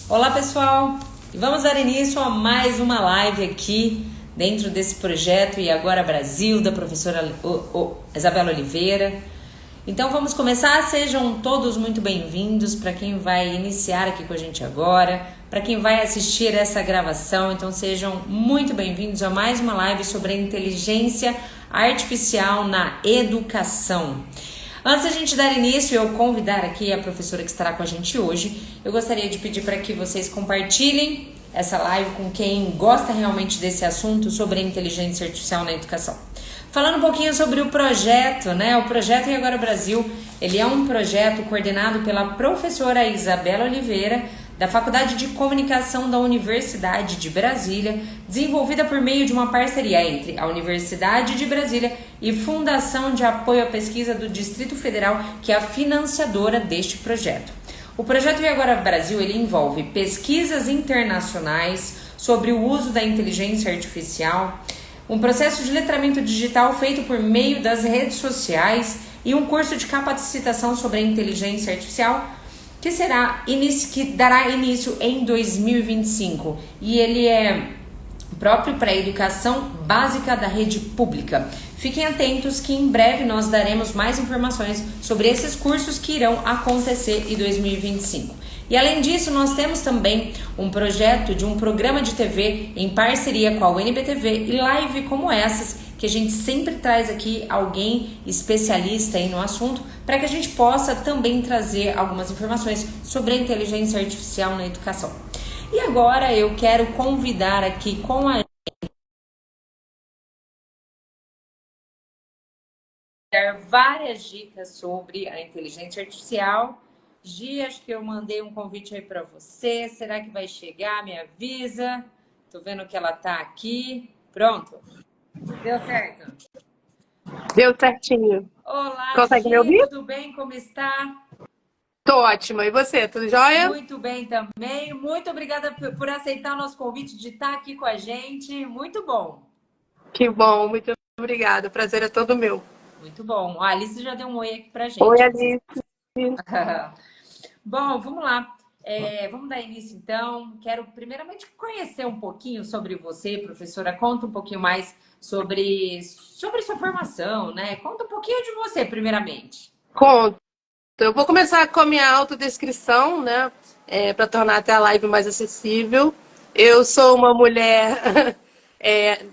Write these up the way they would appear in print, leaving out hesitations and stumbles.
Olá pessoal, e vamos dar início a mais uma live aqui dentro desse projeto E Agora Brasil, da professora Isabela Oliveira. Então vamos começar, sejam todos muito bem-vindos para quem vai iniciar aqui com a gente agora, para quem vai assistir essa gravação, então sejam muito bem-vindos a mais uma live sobre a inteligência artificial na educação. Antes da gente dar início, eu convidar aqui a professora que estará com a gente hoje, eu gostaria de pedir para que vocês compartilhem essa live com quem gosta realmente desse assunto sobre a inteligência artificial na educação. Falando um pouquinho sobre o projeto, né? O projeto E Agora Brasil, ele é um projeto coordenado pela professora Isabela Oliveira, da Faculdade de Comunicação da Universidade de Brasília, desenvolvida por meio de uma parceria entre a Universidade de Brasília e Fundação de Apoio à Pesquisa do Distrito Federal, que é a financiadora deste projeto. O projeto E Agora Brasil, ele envolve pesquisas internacionais sobre o uso da inteligência artificial, um processo de letramento digital feito por meio das redes sociais e um curso de capacitação sobre a inteligência artificial que dará início em 2025. E ele é próprio para a educação básica da rede pública. Fiquem atentos que em breve nós daremos mais informações sobre esses cursos que irão acontecer em 2025. E além disso, nós temos também um projeto de um programa de TV em parceria com a UNBTV e live como essas, que a gente sempre traz aqui alguém especialista aí no assunto, para que a gente possa também trazer algumas informações sobre a inteligência artificial na educação. E agora eu quero convidar aqui com a dar várias dicas sobre a inteligência artificial. Gi, acho que eu mandei um convite aí para você. Será que vai chegar? Me avisa. Tô vendo que ela tá aqui. Pronto. Deu certo. Deu certinho. Olá, Consegue me Gi, ouvir? tudo bem? Como está? Tô ótima. E você, tudo jóia? Muito bem também. Muito obrigada por aceitar o nosso convite de estar aqui com a gente. Muito bom. Que bom, muito obrigada. O prazer é todo meu. Muito bom. A Alice já deu um oi aqui pra Oi, gente. Alice. Bom, vamos lá. Vamos dar início, então. Quero primeiramente conhecer um pouquinho sobre você, professora. Conta um pouquinho mais sobre sua formação, né? Conta um pouquinho de você, primeiramente. Conto. Eu vou começar com a minha autodescrição, né? Para tornar até a live mais acessível. Eu sou uma mulher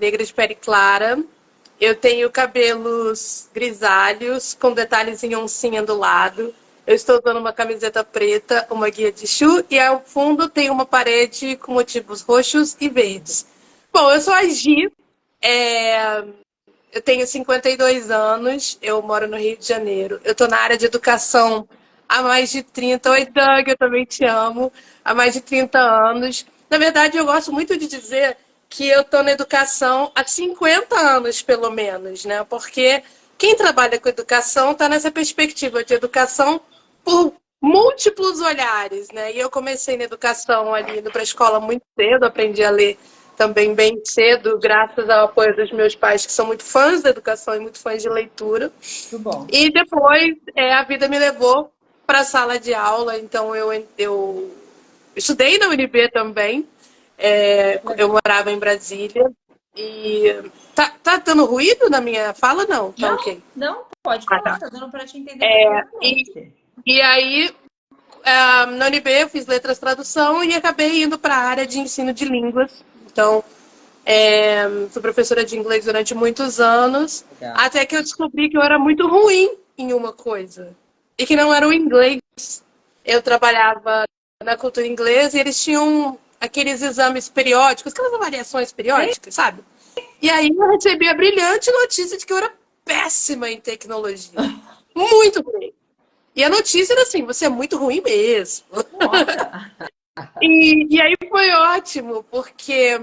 negra de pele clara. Eu tenho cabelos grisalhos, com detalhes em oncinha do lado. Eu estou usando uma camiseta preta, uma guia de chu, e ao fundo tem uma parede com motivos roxos e verdes. Bom, eu sou a Gi, é, eu tenho 52 anos, eu moro no Rio de Janeiro. Eu estou na área de educação há mais de 30. Oi, Doug, eu também te amo. Há mais de 30 anos. Na verdade, eu gosto muito de dizer que eu estou na educação há 50 anos, pelo menos, né? Porque quem trabalha com educação está nessa perspectiva de educação por múltiplos olhares, né? E eu comecei na educação ali, indo para a escola muito cedo, aprendi a ler também bem cedo, graças ao apoio dos meus pais, que são muito fãs da educação e muito fãs de leitura. Muito bom. E depois a vida me levou para a sala de aula, então eu estudei na UNB também, eu morava em Brasília. E tá dando ruído na minha fala? Não, tá Não, ok. não, pode Ah, falar, tá. tá dando para te entender E, perfeitamente. e aí, na UNB eu fiz letras tradução e acabei indo para a área de ensino de línguas. Então, fui professora de inglês durante muitos anos, Legal. até que eu descobri que eu era muito ruim em uma coisa, e que não era o inglês. Eu trabalhava na cultura inglesa e eles tinham aqueles exames periódicos, aquelas avaliações Sei. periódicas, sabe? E aí eu recebi a brilhante notícia de que eu era péssima em tecnologia. Muito ruim. E a notícia era assim, você é muito ruim mesmo. Nossa. E aí foi ótimo, porque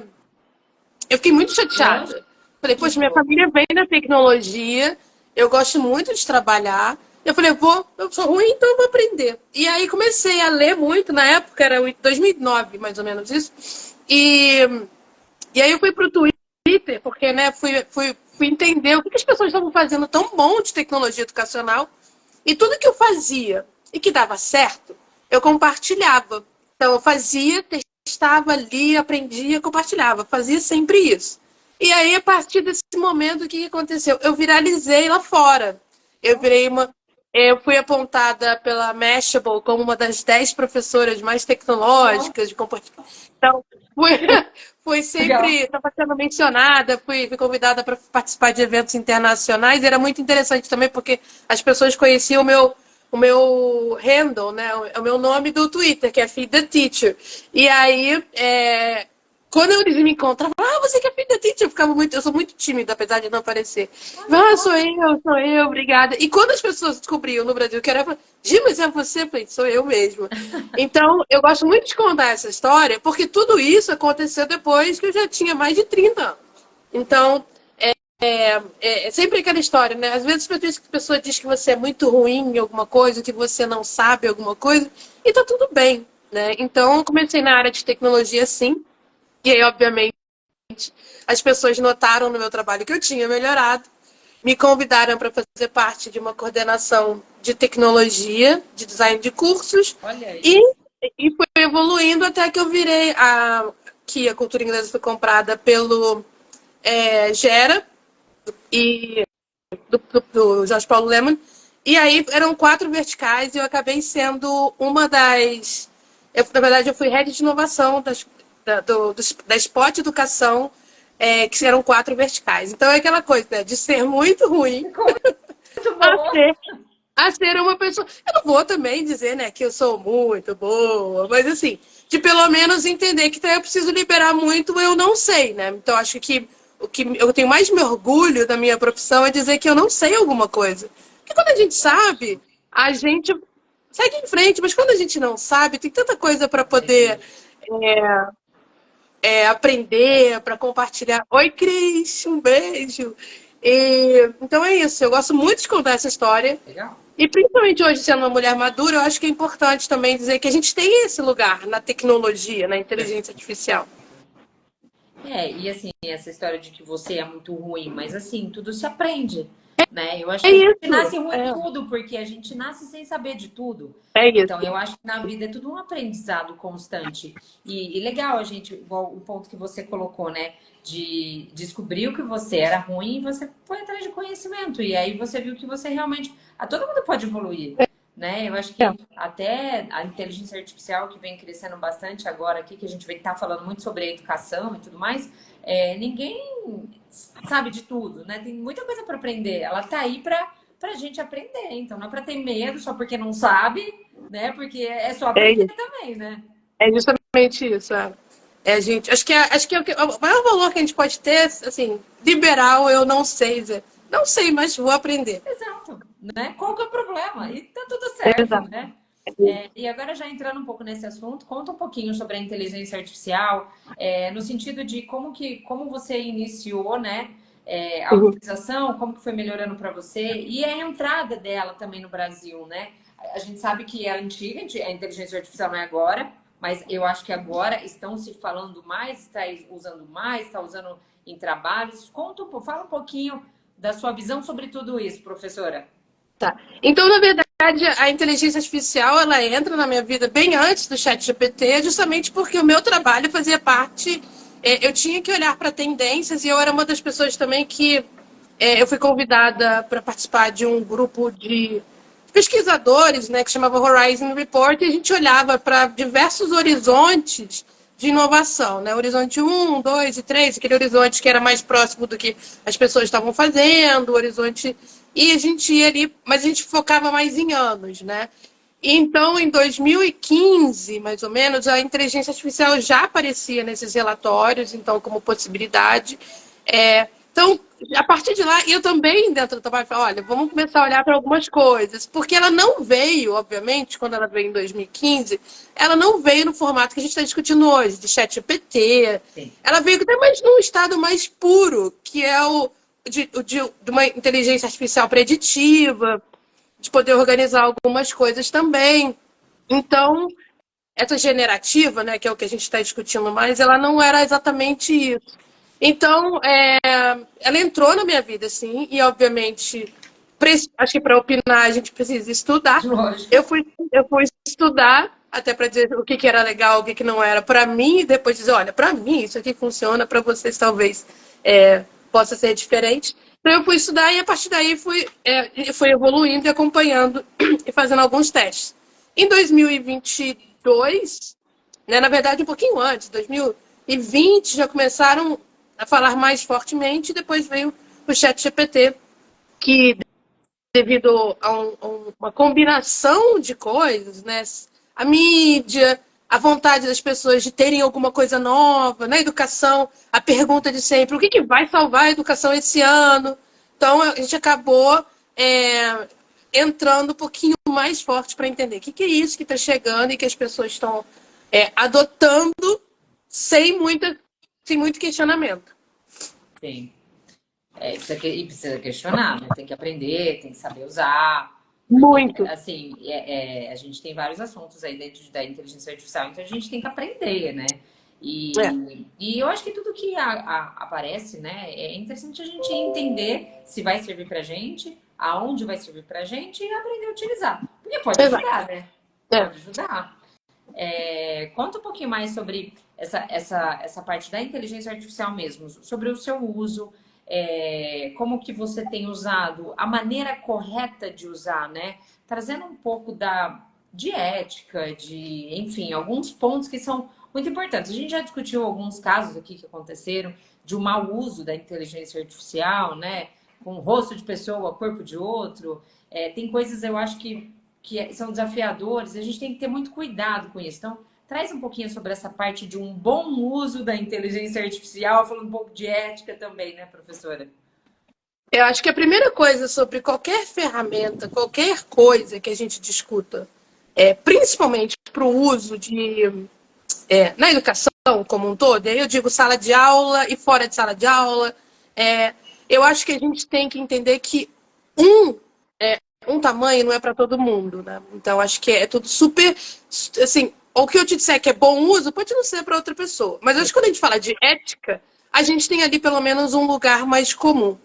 eu fiquei muito Lógico chateada. Falei, que poxa, minha foi. família vem da tecnologia, eu gosto muito de trabalhar. Eu falei, eu sou ruim, então eu vou aprender. E aí comecei a ler muito, na época era 2009, mais ou menos isso. E aí eu fui pro Twitter, porque né, fui entender o que as pessoas estavam fazendo tão bom de tecnologia educacional. E tudo que eu fazia e que dava certo, eu compartilhava. Então, eu fazia, testava, lia, aprendia, compartilhava. Fazia sempre isso. E aí, a partir desse momento, o que aconteceu? Eu viralizei lá fora. Eu virei uma. Eu fui apontada pela Mashable como uma das 10 professoras mais tecnológicas de comportamento. Então, fui, fui Legal. sempre, estava sendo mencionada, fui convidada para participar de eventos internacionais. E era muito interessante também, porque as pessoas conheciam o meu handle, né? O meu nome do Twitter, que é Feed the Teacher. E aí, quando eles me encontravam, você que é Feed the Teacher, eu sou muito tímida, apesar de não parecer. Olha só. Sou eu, obrigada. E quando as pessoas descobriam no Brasil que era, Gi, mas é você? Eu falei, sou eu mesma. Então, eu gosto muito de contar essa história, porque tudo isso aconteceu depois que eu já tinha mais de 30 anos. Então, é sempre aquela história, né? Às vezes a pessoa diz que você é muito ruim em alguma coisa, que você não sabe alguma coisa, e tá tudo bem, né? Então, eu comecei na área de tecnologia, sim, e aí, obviamente, as pessoas notaram no meu trabalho que eu tinha melhorado, me convidaram para fazer parte de uma coordenação de tecnologia, de design de cursos, Olha e, isso. e foi evoluindo até que eu virei que a cultura inglesa foi comprada pelo Gera, e do Jorge Paulo Lemann. E aí eram 4 verticais e eu acabei sendo uma das. Na verdade, eu fui head de inovação da Spot Educação, que eram 4 verticais. Então é aquela coisa, né, de ser muito ruim Ficou muito a bom. ser, a ser uma pessoa. Eu não vou também dizer, né, que eu sou muito boa, mas assim, de pelo menos entender que eu preciso liberar muito, eu não sei, né? Então acho que o que eu tenho mais me orgulho da minha profissão é dizer que eu não sei alguma coisa. Porque quando a gente sabe, a gente segue em frente, mas quando a gente não sabe, tem tanta coisa para poder aprender, para compartilhar. Oi, Cris, um beijo. Então é isso, eu gosto muito de contar essa história. Legal. E principalmente hoje, sendo uma mulher madura, eu acho que é importante também dizer que a gente tem esse lugar na tecnologia, na inteligência artificial. E assim, essa história de que você é muito ruim, mas assim, tudo se aprende, né? Eu acho É que a gente isso, nasce ruim em tudo, porque a gente nasce sem saber de tudo. é Então, isso. eu acho que na vida é tudo um aprendizado constante. E legal a gente, igual o ponto que você colocou, né? De descobrir o que você era ruim e você foi atrás de conhecimento. E aí você viu que você realmente. Todo mundo pode evoluir, né? Eu acho É, que até a inteligência artificial que vem crescendo bastante agora aqui, que a gente vem estar falando muito sobre a educação e tudo mais, ninguém sabe de tudo, né? Tem muita coisa para aprender. Ela tá aí para a gente aprender. Então não é para ter medo só porque não sabe, né? Porque é só é aprender isso. também, né? É justamente isso. A gente, acho que o maior valor que a gente pode ter, assim, liberal, eu não sei dizer. Não sei, mas vou aprender. Exato, né? Qual que é o problema? E tá tudo certo, Exato. né? E agora já entrando um pouco nesse assunto, conta um pouquinho sobre a inteligência artificial, no sentido de como você iniciou, né, a Uhum. utilização, como que foi melhorando para você e a entrada dela também no Brasil, né? A gente sabe que é antiga, a inteligência artificial não é agora, mas eu acho que agora estão se falando mais, está usando mais, está usando em trabalhos. Fala um pouquinho da sua visão sobre tudo isso, professora. Tá. Então, na verdade, a inteligência artificial ela entra na minha vida bem antes do ChatGPT, justamente porque o meu trabalho fazia parte. Eu tinha que olhar para tendências e eu era uma das pessoas também que eu fui convidada para participar de um grupo de pesquisadores, né, que chamava Horizon Report, e a gente olhava para diversos horizontes de inovação, né? Horizonte um, 2 e 3, aquele horizonte que era mais próximo do que as pessoas estavam fazendo, o horizonte. E a gente ia ali, mas a gente focava mais em anos, né? Então, em 2015, mais ou menos, a inteligência artificial já aparecia nesses relatórios, então, como possibilidade. Então, a partir de lá, eu também, dentro do trabalho, falei, olha, vamos começar a olhar para algumas coisas. Porque ela não veio, obviamente, quando ela veio em 2015, ela não veio no formato que a gente está discutindo hoje, de chat GPT. Sim. Ela veio até mais num estado mais puro, que é de uma inteligência artificial preditiva, de poder organizar algumas coisas também. Então, essa generativa, né, que é o que a gente está discutindo mais, ela não era exatamente isso. Então, ela entrou na minha vida, assim, e obviamente, acho que para opinar a gente precisa estudar. Lógico. Eu fui estudar até para dizer o que, que era legal, o que, que não era para mim, e depois dizer, olha, para mim isso aqui funciona, para vocês talvez possa ser diferente. Então eu fui estudar e a partir daí fui evoluindo e acompanhando e fazendo alguns testes. Em 2022, né, na verdade um pouquinho antes, 2020, já começaram a falar mais fortemente, e depois veio o ChatGPT, que devido a uma combinação de coisas, né? A mídia, a vontade das pessoas de terem alguma coisa nova na educação, a pergunta de sempre, o que, que vai salvar a educação esse ano? Então, a gente acabou entrando um pouquinho mais forte para entender o que, que é isso que está chegando e que as pessoas estão adotando sem muito questionamento. Sim. E precisa questionar, né? Tem que aprender, tem que saber usar. Porque, Muito. assim, a gente tem vários assuntos aí dentro da inteligência artificial, então a gente tem que aprender, né? É, E eu acho que tudo que aparece, né, é interessante a gente entender se vai servir pra gente, aonde vai servir pra gente e aprender a utilizar. Porque pode exato. ajudar, né? É. Pode ajudar. Conta um pouquinho mais sobre essa parte da inteligência artificial mesmo, sobre o seu uso, como que você tem usado, a maneira correta de usar, né? Trazendo um pouco de ética, enfim, alguns pontos que são muito importantes. A gente já discutiu alguns casos aqui que aconteceram de um mau uso da inteligência artificial, né? Com rosto de pessoa, corpo de outro. Tem coisas, eu acho que são desafiadores, a gente tem que ter muito cuidado com isso. Então, traz um pouquinho sobre essa parte de um bom uso da inteligência artificial, falando um pouco de ética também, né, professora? Eu acho que a primeira coisa sobre qualquer ferramenta, qualquer coisa que a gente discuta, principalmente para o uso na educação como um todo, aí eu digo sala de aula e fora de sala de aula, eu acho que a gente tem que entender que um tamanho não é para todo mundo, né? Então acho que é tudo super, assim, o que eu te disser que é bom uso pode não ser para outra pessoa, mas acho que quando a gente fala de ética, a gente tem ali pelo menos um lugar mais comum.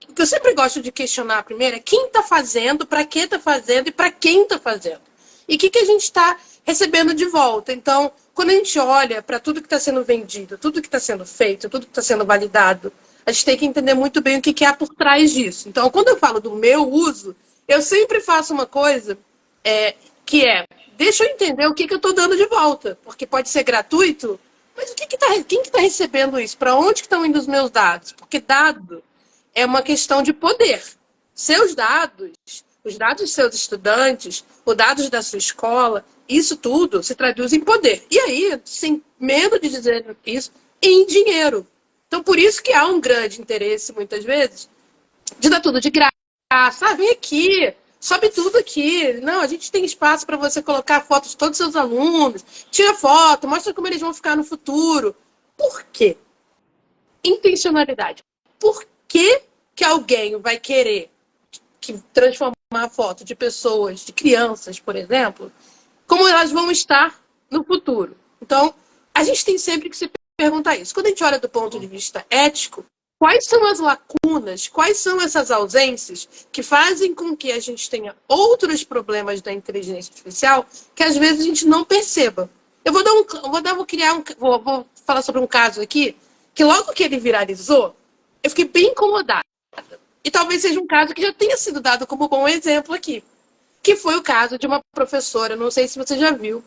O que eu sempre gosto de questionar primeiro é quem está fazendo, para que está fazendo e para quem está fazendo. E o que a gente está recebendo de volta. Então, quando a gente olha para tudo que está sendo vendido, tudo que está sendo feito, tudo que está sendo validado, a gente tem que entender muito bem o que há por trás disso. Então, quando eu falo do meu uso, eu sempre faço uma coisa que deixa eu entender o que eu estou dando de volta. Porque pode ser gratuito, mas quem que está recebendo isso? Para onde que estão indo os meus dados? Porque dado é uma questão de poder. Seus dados, os dados dos seus estudantes, os dados da sua escola, isso tudo se traduz em poder. E aí, sem medo de dizer isso, em dinheiro. Então, por isso que há um grande interesse, muitas vezes, de dar tudo de graça. Ah, vem aqui, sobe tudo aqui. Não, a gente tem espaço para você colocar fotos de todos os seus alunos, tira foto, mostra como eles vão ficar no futuro. Por quê? Intencionalidade. Por que alguém vai querer transformar a foto de pessoas, de crianças, por exemplo, como elas vão estar no futuro? Então, a gente tem sempre que se perguntar isso. Quando a gente olha do ponto de vista ético, quais são as lacunas, quais são essas ausências que fazem com que a gente tenha outros problemas da inteligência artificial que às vezes a gente não perceba? Eu vou falar sobre um caso aqui que logo que ele viralizou, eu fiquei bem incomodada. E talvez seja um caso que já tenha sido dado como bom exemplo aqui, que foi o caso de uma professora, não sei se você já viu,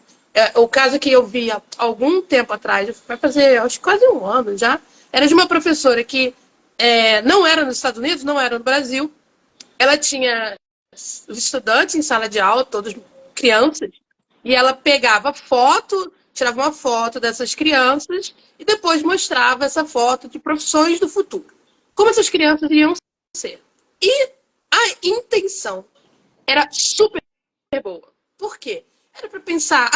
o caso que eu vi há algum tempo atrás, vai fazer acho quase um ano já, era de uma professora que não era nos Estados Unidos, não era no Brasil, ela tinha os estudantes em sala de aula, todos crianças, e ela pegava foto, tirava uma foto dessas crianças e depois mostrava essa foto de profissões do futuro. Como essas crianças iam ser. E a intenção era super boa. Por quê? Era para pensar,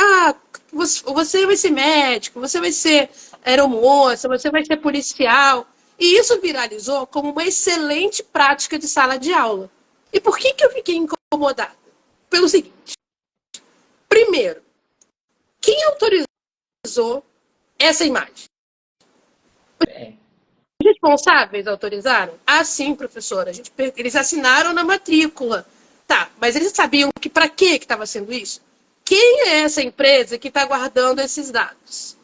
você vai ser médico, você vai ser aeromoça, você vai ser policial. E isso viralizou como uma excelente prática de sala de aula. E por que eu fiquei incomodada? Pelo seguinte. Primeiro, quem autorizou essa imagem? Os responsáveis autorizaram? Ah, sim, professora. Eles assinaram na matrícula. Tá, mas eles sabiam que para que estava sendo isso? quem é essa empresa que está guardando esses dados?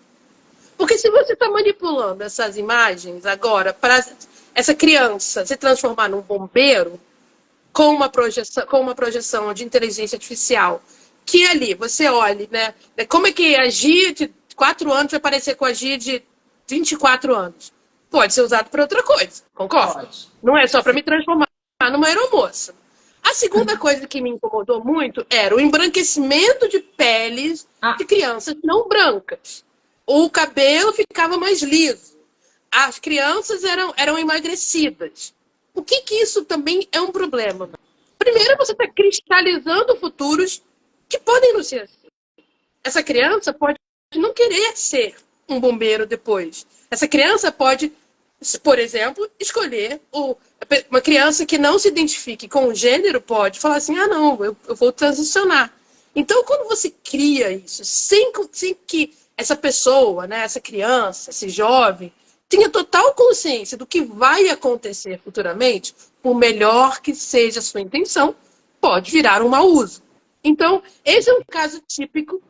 Porque se você está manipulando essas imagens agora para essa criança se transformar num bombeiro com uma projeção de inteligência artificial, que ali você olhe, né? Como é que a Gia de 4 anos vai parecer com a Gia de 24 anos? Pode ser usado para outra coisa, concorda? Pode. Não é só para me transformar numa aeromoça. A segunda coisa que me incomodou muito era o embranquecimento de peles de crianças não brancas. O cabelo ficava mais liso. As crianças eram emagrecidas. O que isso também é um problema? Primeiro, você está cristalizando futuros que podem não ser assim. Essa criança pode não querer ser um bombeiro depois. Essa criança pode, por exemplo, escolher uma criança que não se identifique com o gênero pode falar assim, ah, não, eu vou transicionar. Então, quando você cria isso, sem que essa pessoa, né, essa criança, esse jovem, tenha total consciência do que vai acontecer futuramente, por melhor que seja a sua intenção, pode virar um mau uso. Então, esse é um caso típico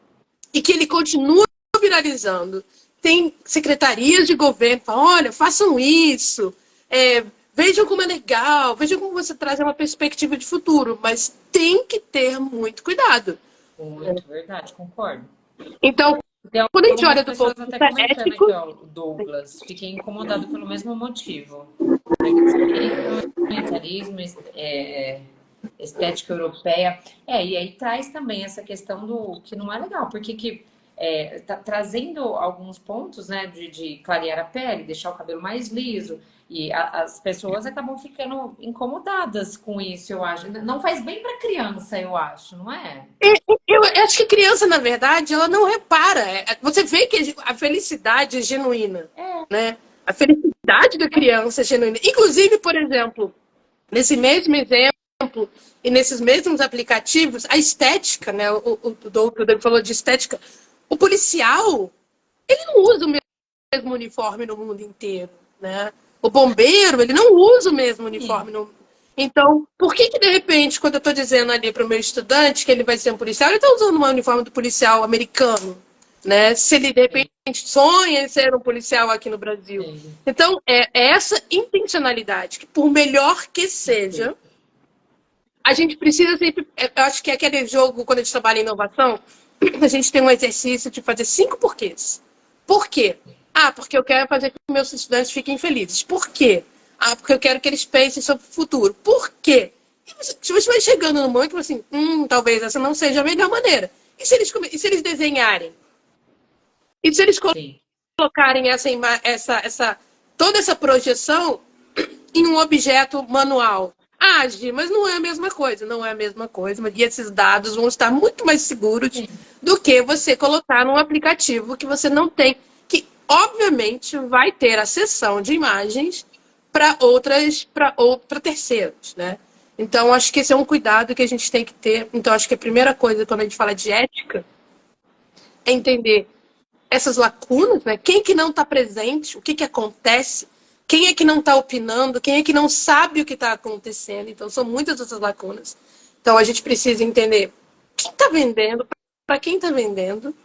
e que ele continua viralizando. Tem secretarias de governo que falam, olha, façam isso, vejam como é legal, vejam como você traz uma perspectiva de futuro, mas tem que ter muito cuidado. Muito, verdade, concordo. Então, quando a gente olha do ponto de vista ético... Aqui, ó, o Douglas, fiquei incomodado pelo mesmo motivo. Comentarismo, estética europeia. E aí traz também essa questão do que não é legal, porque tá trazendo alguns pontos, né, de clarear a pele, deixar o cabelo mais liso, e as pessoas acabam ficando incomodadas com isso, eu acho. Não faz bem para criança, eu acho, não é? Eu acho que criança, na verdade, ela não repara. Você vê que a felicidade é genuína, né? A felicidade da criança é genuína. Inclusive, por exemplo, nesse mesmo exemplo e nesses mesmos aplicativos, a estética, né? O Douglas falou de estética. O policial, ele não usa o mesmo uniforme no mundo inteiro, né? O bombeiro, ele não usa o mesmo uniforme no mundo. Então, por que de repente, quando eu estou dizendo ali para o meu estudante que ele vai ser um policial, ele está usando um uniforme do policial americano, né? Se ele, de repente, sonha em ser um policial aqui no Brasil. Sim. Então, é essa intencionalidade, que por melhor que seja, a gente precisa sempre... Eu acho que é aquele jogo, quando a gente trabalha em inovação, a gente tem um exercício de fazer 5 porquês. Por quê? Porque eu quero fazer com que meus estudantes fiquem felizes. Por quê? Porque eu quero que eles pensem sobre o futuro. Por quê? E você vai chegando no momento e fala assim, talvez essa não seja a melhor maneira. E se eles desenharem? E se eles colocarem toda essa projeção em um objeto manual? Gi, mas não é a mesma coisa. Não é a mesma coisa. E esses dados vão estar muito mais seguros do que você colocar num aplicativo que você não tem. Que, obviamente, vai ter a seção de imagens para terceiros, né? Então, acho que esse é um cuidado que a gente tem que ter. Então, acho que a primeira coisa, quando a gente fala de ética, é entender essas lacunas, né? Quem que não está presente, o que acontece, quem é que não está opinando, quem é que não sabe o que está acontecendo. Então, são muitas essas lacunas. Então, a gente precisa entender quem está vendendo, para quem está vendendo.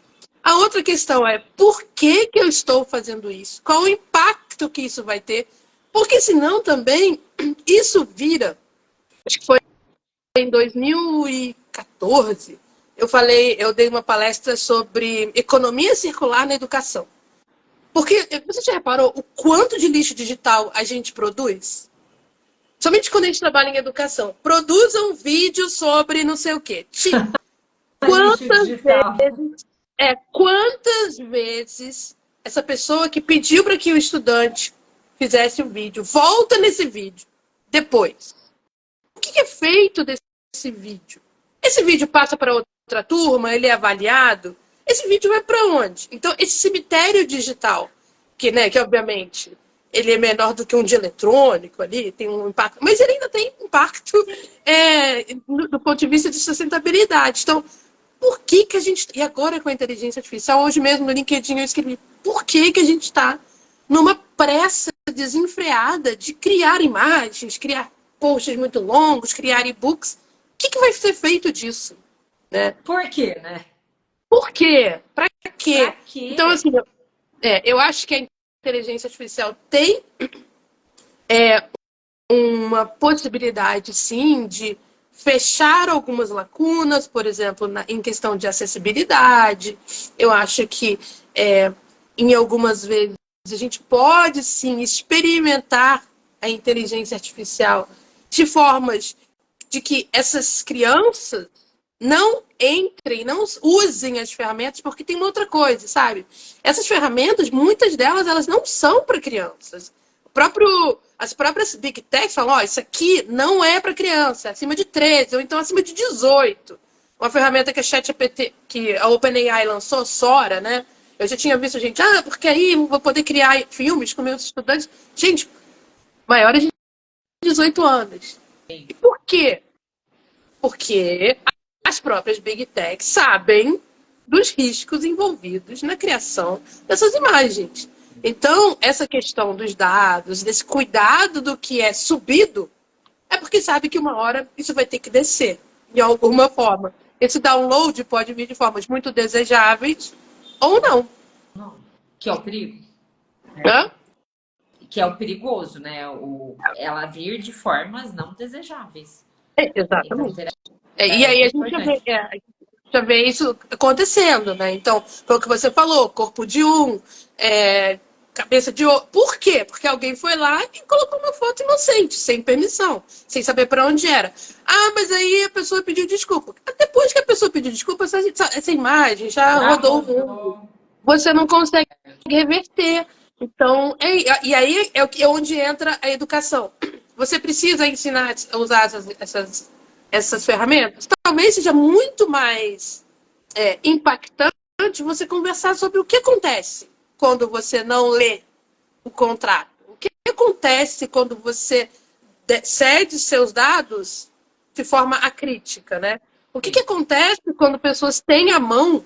A outra questão é por que eu estou fazendo isso? Qual o impacto que isso vai ter? Porque senão também isso vira... Acho que foi em 2014, eu dei uma palestra sobre economia circular na educação. Porque você já reparou o quanto de lixo digital a gente produz? Somente quando a gente trabalha em educação. Produza um vídeo sobre não sei o quê. Quantas vezes essa pessoa que pediu para que o estudante fizesse o vídeo volta nesse vídeo depois? O que é feito desse vídeo? Esse vídeo passa para outra turma, ele é avaliado? Esse vídeo vai para onde? Então, esse cemitério digital, que obviamente ele é menor do que um de eletrônico ali, tem um impacto, mas ele ainda tem impacto do ponto de vista de sustentabilidade. Então, por que a gente... E agora com a inteligência artificial, hoje mesmo no LinkedIn eu escrevi, por que a gente está numa pressa desenfreada de criar imagens, criar posts muito longos, criar e-books? O que vai ser feito disso? Né? Por quê, né? Por quê? Para Pra quê? Então, quê? assim, eu acho que a inteligência artificial tem uma possibilidade, sim, de fechar algumas lacunas, por exemplo, em questão de acessibilidade. Eu acho que, em algumas vezes, a gente pode, sim, experimentar a inteligência artificial de formas de que essas crianças não entrem, não usem as ferramentas, porque tem uma outra coisa, sabe? Essas ferramentas, muitas delas, elas não são para crianças. As próprias Big Techs falam, ó, isso aqui não é para criança, é acima de 13, ou então acima de 18. Uma ferramenta que a ChatGPT, que a OpenAI lançou, Sora, né? Eu já tinha visto gente, porque aí eu vou poder criar filmes com meus estudantes. Gente, maiores de 18 anos. E por quê? Porque as próprias Big Techs sabem dos riscos envolvidos na criação dessas imagens. Então, essa questão dos dados, desse cuidado do que é subido, é porque sabe que uma hora isso vai ter que descer, de alguma forma. Esse download pode vir de formas muito desejáveis ou não. Não. Que é o perigo. Né? Que é o perigoso, né? Ela vir de formas não desejáveis. Então, Exatamente. terá E aí é a gente importante. já vê isso acontecendo, né? Então, foi o que você falou, corpo de um, cabeça de outro. Por quê? Porque alguém foi lá e colocou uma foto inocente, sem permissão, sem saber para onde era. Mas aí a pessoa pediu desculpa. Depois que a pessoa pediu desculpa, essa imagem já Já rodou o mundo. rodou. Você não consegue reverter. Então, e aí é onde entra a educação. Você precisa ensinar a usar essas ferramentas. Talvez seja muito mais impactante você conversar sobre o que acontece quando você não lê o contrato. O que acontece quando você cede seus dados de forma acrítica, né? O que acontece quando pessoas têm à mão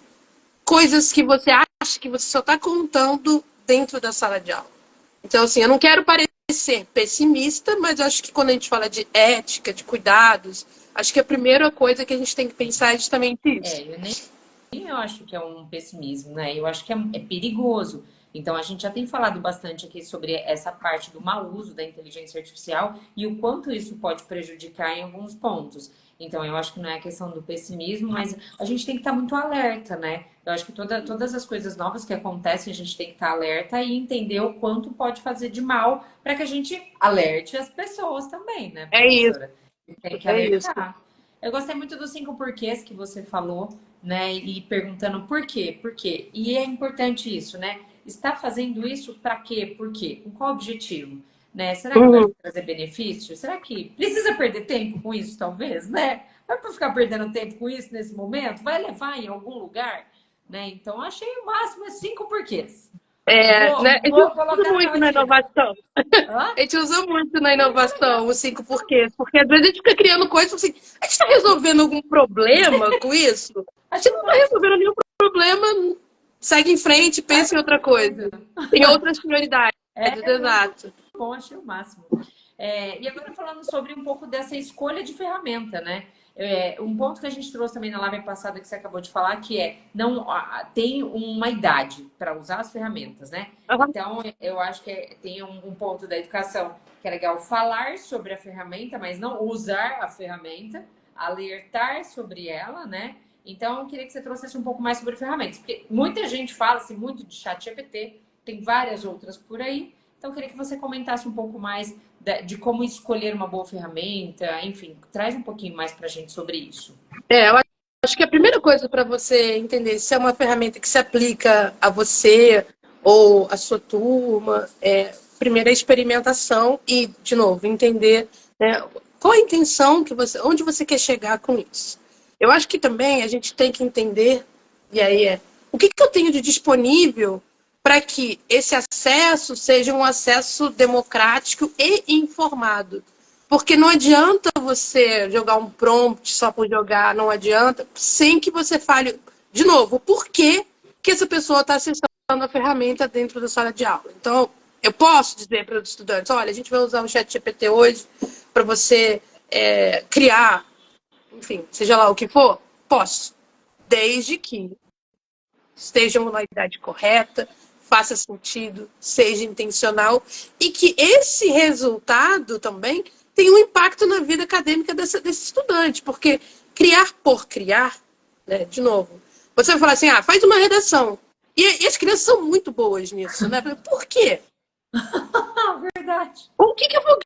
coisas que você acha que você só está contando dentro da sala de aula? Então, assim, eu não quero parecer pessimista, mas eu acho que quando a gente fala de ética, de cuidados, acho que a primeira coisa que a gente tem que pensar é justamente isso. Eu nem eu acho que é um pessimismo, né? Eu acho que é perigoso. Então, a gente já tem falado bastante aqui sobre essa parte do mau uso da inteligência artificial e o quanto isso pode prejudicar em alguns pontos. Então, eu acho que não é a questão do pessimismo, mas a gente tem que estar muito alerta, né? Eu acho que todas as coisas novas que acontecem, a gente tem que estar alerta e entender o quanto pode fazer de mal para que a gente alerte as pessoas também, né, É isso, professora? Tem que é isso. alertar. Eu gostei muito dos 5 porquês que você falou, né? E perguntando por quê, por quê. E é importante isso, né? Está fazendo isso para quê, por quê? Com qual objetivo? Né? Será que vai Uhum. trazer benefício? Será que precisa perder tempo com isso, talvez, né? Vai para ficar perdendo tempo com isso nesse momento? Vai levar em algum lugar? Né? Então, achei o máximo 5 porquês. Né? A gente Vou usa colocar na minha muito na rotina. inovação. Hã? A gente usa muito na Muito inovação legal. os 5 porquês, porque às vezes a gente fica criando coisas assim, a gente está resolvendo algum problema com isso? A gente Acho não o está máximo. resolvendo nenhum problema, segue em frente, Vai pensa em para outra outra coisa. coisa. Tem outras prioridades, É muito exato. bom, achei o máximo. E agora falando sobre um pouco dessa escolha de ferramenta, né? Um ponto que a gente trouxe também na live passada que você acabou de falar, que é não tem uma idade para usar as ferramentas, né? Uhum. Então, eu acho que tem um ponto da educação que é legal falar sobre a ferramenta, mas não usar a ferramenta, alertar sobre ela, né? Então, eu queria que você trouxesse um pouco mais sobre ferramentas, porque muita gente fala-se muito de chat GPT, tem várias outras por aí. Então, eu queria que você comentasse um pouco mais de como escolher uma boa ferramenta, enfim, traz um pouquinho mais para a gente sobre isso. Eu acho que a primeira coisa para você entender se é uma ferramenta que se aplica a você ou a sua turma, primeiro a experimentação e, de novo, entender, né, qual a intenção que você, onde você quer chegar com isso. Eu acho que também a gente tem que entender, e aí o que eu tenho de disponível para que esse acesso seja um acesso democrático e informado. Porque não adianta você jogar um prompt só por jogar, não adianta, sem que você fale, de novo, por que essa pessoa está acessando a ferramenta dentro da sala de aula. Então, eu posso dizer para os estudantes, olha, a gente vai usar o chat GPT hoje para você criar, enfim, seja lá o que for? Posso. Desde que estejam na idade correta, faça sentido, seja intencional e que esse resultado também tenha um impacto na vida acadêmica desse estudante, porque criar por criar, né, de novo, você vai falar assim, faz uma redação. E as crianças são muito boas nisso, né? Por quê? Verdade. O que eu vou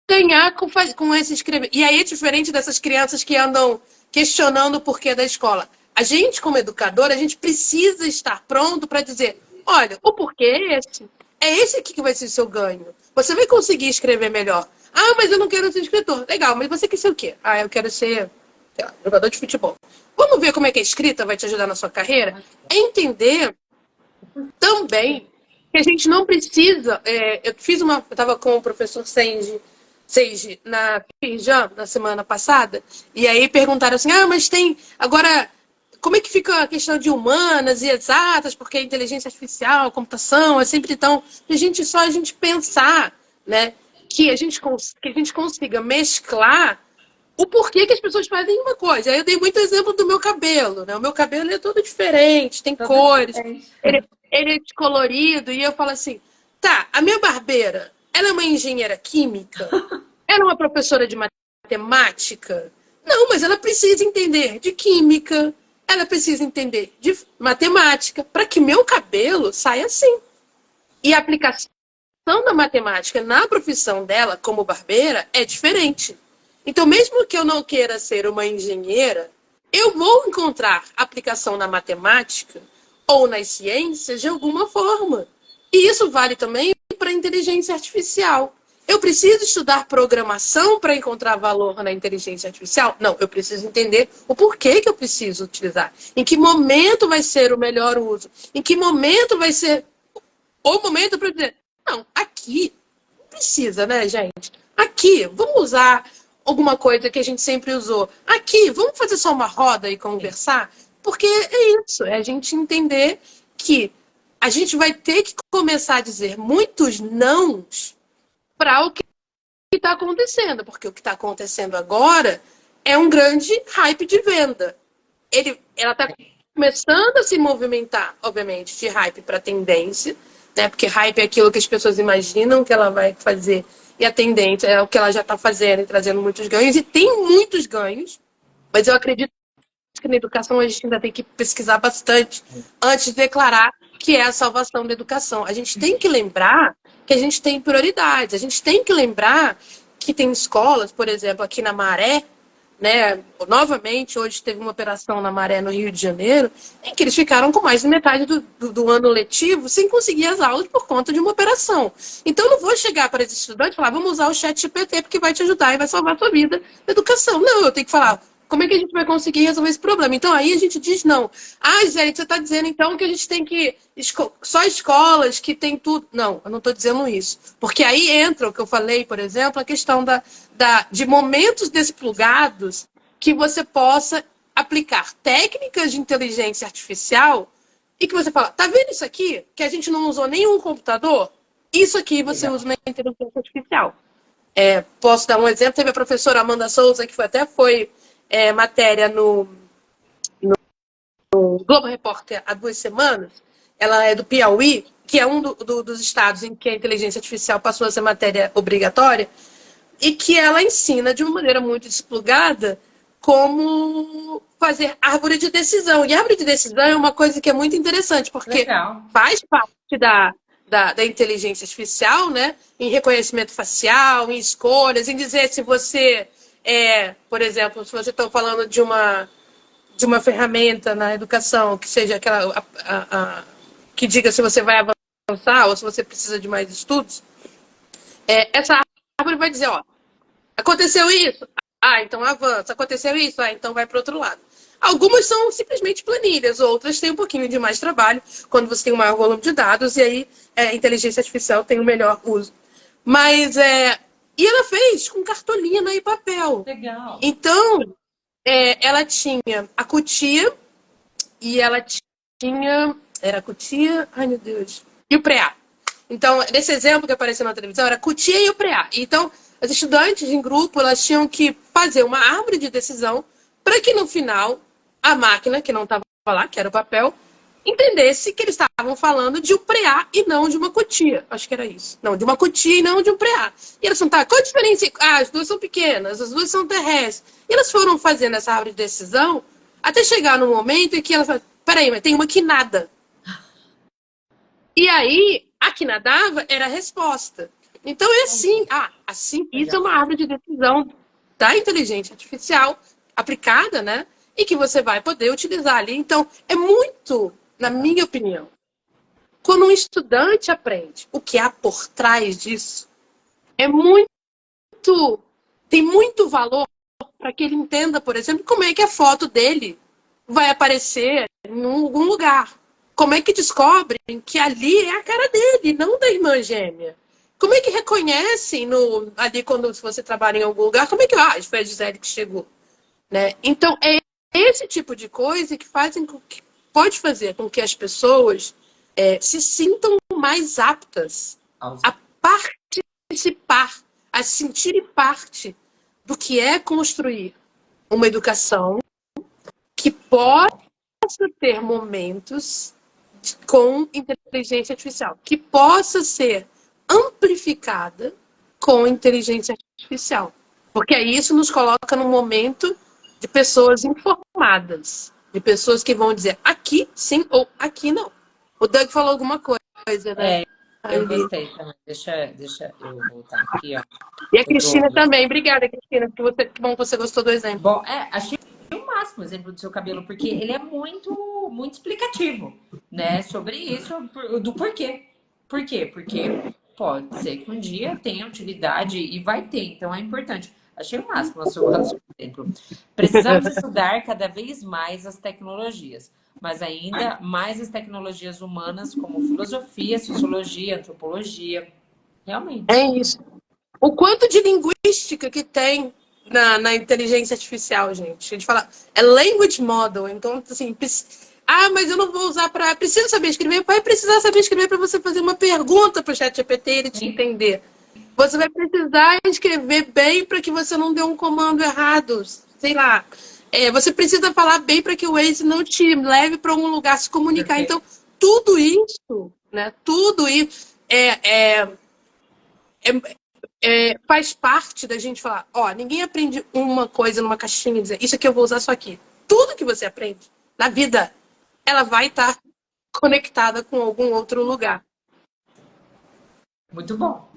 ganhar com esse escrever? E aí é diferente dessas crianças que andam questionando o porquê da escola. A gente, como educador, a gente precisa estar pronto para dizer, olha, o porquê é esse. É esse aqui que vai ser o seu ganho. Você vai conseguir escrever melhor. Mas eu não quero ser escritor. Legal, mas você quer ser o quê? Eu quero ser, sei lá, jogador de futebol. Vamos ver como é que a escrita vai te ajudar na sua carreira? É entender também que a gente não precisa... eu estava com o professor Seiji na Firjan, na semana passada, e aí perguntaram assim, mas tem... Agora, como é que fica a questão de humanas e exatas, porque a inteligência artificial, a computação, é sempre tão... a gente pensar, né, que a gente consiga mesclar o porquê que as pessoas fazem uma coisa. Aí eu dei muito exemplo do meu cabelo, né? O meu cabelo é todo diferente, tem todo cores, ele é descolorido, e eu falo assim, tá, a minha barbeira, ela é uma engenheira química? Ela é uma professora de matemática? Não, mas ela precisa entender de química, ela precisa entender de matemática, para que meu cabelo saia assim. E a aplicação da matemática na profissão dela, como barbeira, é diferente. Então, mesmo que eu não queira ser uma engenheira, eu vou encontrar aplicação na matemática ou nas ciências de alguma forma. E isso vale também para a inteligência artificial. Eu preciso estudar programação para encontrar valor na inteligência artificial? Não, eu preciso entender o porquê que eu preciso utilizar. Em que momento vai ser o melhor uso? Em que momento vai ser o momento para dizer, não, aqui não precisa, né, gente? Aqui, vamos usar alguma coisa que a gente sempre usou. Aqui, vamos fazer só uma roda e conversar? Porque é isso, é a gente entender que a gente vai ter que começar a dizer muitos nãos para o que está acontecendo, porque o que está acontecendo agora é um grande hype de venda. Ela está começando a se movimentar, obviamente, de hype para tendência, né? Porque hype é aquilo que as pessoas imaginam que ela vai fazer, e a tendência é o que ela já está fazendo e trazendo muitos ganhos, e tem muitos ganhos, mas eu acredito que na educação a gente ainda tem que pesquisar bastante antes de declarar que é a salvação da educação. A gente tem que lembrar que a gente tem prioridades, a gente tem que lembrar que tem escolas, por exemplo, aqui na Maré, né? Novamente, hoje teve uma operação na Maré, no Rio de Janeiro, em que eles ficaram com mais de metade do ano letivo sem conseguir as aulas por conta de uma operação. Então, eu não vou chegar para esse estudante e falar, vamos usar o ChatGPT porque vai te ajudar e vai salvar a sua vida na educação. Não, eu tenho que falar, como é que a gente vai conseguir resolver esse problema? Então, aí a gente diz não. Gente, você está dizendo então que a gente tem que... Só escolas que tem tudo... Não, eu não estou dizendo isso. Porque aí entra o que eu falei, por exemplo, a questão de momentos desplugados que você possa aplicar técnicas de inteligência artificial e que você fala, tá vendo isso aqui? Que a gente não usou nenhum computador? Isso aqui você usa na inteligência artificial. Posso dar um exemplo? Teve a professora Amanda Souza, que foi matéria no Globo Repórter há 2 semanas. Ela é do Piauí, que é um dos estados em que a inteligência artificial passou a ser matéria obrigatória, e que ela ensina de uma maneira muito desplugada como fazer árvore de decisão. E árvore de decisão é uma coisa que é muito interessante, porque faz parte da inteligência artificial, né? Em reconhecimento facial, em escolhas, em dizer se você... por exemplo, se você está falando de uma ferramenta na educação, que seja aquela que diga se você vai avançar ou se você precisa de mais estudos, essa árvore vai dizer, aconteceu isso? Então avança. Aconteceu isso? Então vai para o outro lado. Algumas são simplesmente planilhas, outras têm um pouquinho de mais trabalho, quando você tem um maior volume de dados, e aí a inteligência artificial tem o melhor uso. Mas, e ela fez com cartolina e papel. Legal. Então, ela tinha a cutia, e ela tinha... Era a cutia... Ai, meu Deus. E o preá. Então, nesse exemplo que apareceu na televisão, era a cutia e o preá. Então, as estudantes em grupo, elas tinham que fazer uma árvore de decisão para que no final a máquina, que não estava lá, que era o papel, entendesse que eles estavam falando de um preá e não de uma cotia. Acho que era isso. Não, de uma cotia e não de um preá. E elas falaram, tá, qual a diferença? Ah, as duas são pequenas, as duas são terrestres. E elas foram fazendo essa árvore de decisão até chegar no momento em que elas falaram, peraí, mas tem uma que nada. E aí, a que nadava era a resposta. Então é assim, isso é uma árvore de decisão da inteligência artificial aplicada, né? E que você vai poder utilizar ali. Então, é muito, na minha opinião, quando um estudante aprende o que há por trás disso, é muito, tem muito valor para que ele entenda, por exemplo, como é que a foto dele vai aparecer em algum lugar. Como é que descobrem que ali é a cara dele, não da irmã gêmea? Como é que reconhecem ali quando você trabalha em algum lugar? Como é que foi a Gisele que chegou? Né? Então, é esse tipo de coisa que pode fazer com que as pessoas se sintam mais aptas a participar, a se sentirem parte do que é construir uma educação que possa ter momentos com inteligência artificial, que possa ser amplificada com inteligência artificial. Porque aí isso nos coloca num momento de pessoas informadas, de pessoas que vão dizer aqui sim ou aqui não. O Doug falou alguma coisa, né? Eu gostei também. Deixa eu voltar aqui, ó. E a Cristina também. Obrigada, Cristina, que bom que você gostou do exemplo. Bom, achei o máximo o exemplo do seu cabelo, porque ele é muito, muito explicativo, né? Sobre isso, do porquê. Por quê? Porque pode ser que um dia tenha utilidade e vai ter, então é importante. Achei o máximo o seu exemplo. Precisamos estudar cada vez mais as tecnologias, mas ainda mais as tecnologias humanas, como filosofia, sociologia, antropologia. Realmente. É isso. O quanto de linguística que tem na inteligência artificial, gente. A gente fala, é language model. Então, assim, mas eu não vou usar para... Preciso saber escrever? Vai precisar saber escrever para você fazer uma pergunta para o ChatGPT e ele te entender. Você vai precisar escrever bem para que você não dê um comando errado. Sei lá. Você precisa falar bem para que o Waze não te leve para um lugar se comunicar. Então, tudo isso, né? Tudo isso faz parte da gente falar, ninguém aprende uma coisa numa caixinha e dizer, isso aqui eu vou usar só aqui. Tudo que você aprende na vida, ela vai estar conectada com algum outro lugar. Muito bom.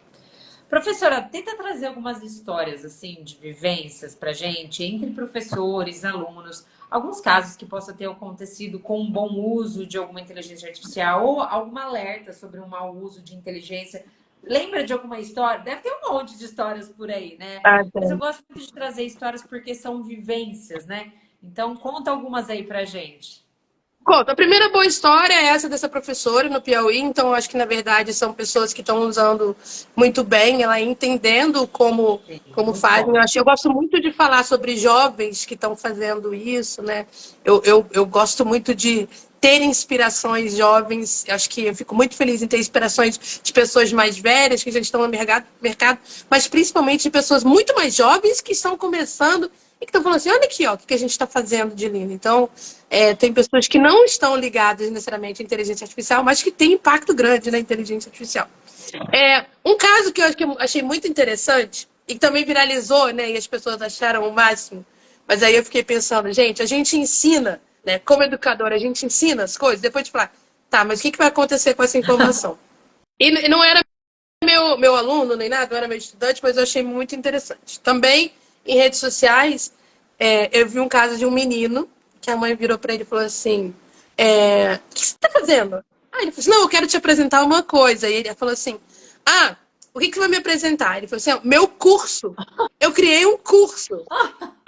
Professora, tenta trazer algumas histórias assim de vivências pra gente, entre professores, alunos, alguns casos que possa ter acontecido com um bom uso de alguma inteligência artificial ou algum alerta sobre um mau uso de inteligência. Lembra de alguma história? Deve ter um monte de histórias por aí, né? Mas eu gosto muito de trazer histórias porque são vivências, né? Então, conta algumas aí pra gente. Conta. A primeira boa história é essa dessa professora no Piauí. Então, acho que, na verdade, são pessoas que estão usando muito bem, ela entendendo como fazem. Eu gosto muito de falar sobre jovens que estão fazendo isso, né? Eu gosto muito de ter inspirações jovens. Acho que eu fico muito feliz em ter inspirações de pessoas mais velhas que já estão no mercado, mas principalmente de pessoas muito mais jovens que estão começando e que estão falando assim, olha aqui, o que a gente está fazendo de lindo. Então, tem pessoas que não estão ligadas necessariamente à inteligência artificial, mas que têm impacto grande na inteligência artificial. Um caso que eu achei muito interessante e que também viralizou, né, e as pessoas acharam o máximo, mas aí eu fiquei pensando, gente, a gente ensina, né, como educadora, a gente ensina as coisas, depois de falar, tá, mas o que vai acontecer com essa informação? E não era meu aluno nem nada, não era meu estudante, mas eu achei muito interessante. Também, em redes sociais, eu vi um caso de um menino que a mãe virou para ele e falou assim, o que você está fazendo? Aí ele falou assim, não, eu quero te apresentar uma coisa. E ele falou assim, o que você vai me apresentar? Ele falou assim, meu curso. Eu criei um curso.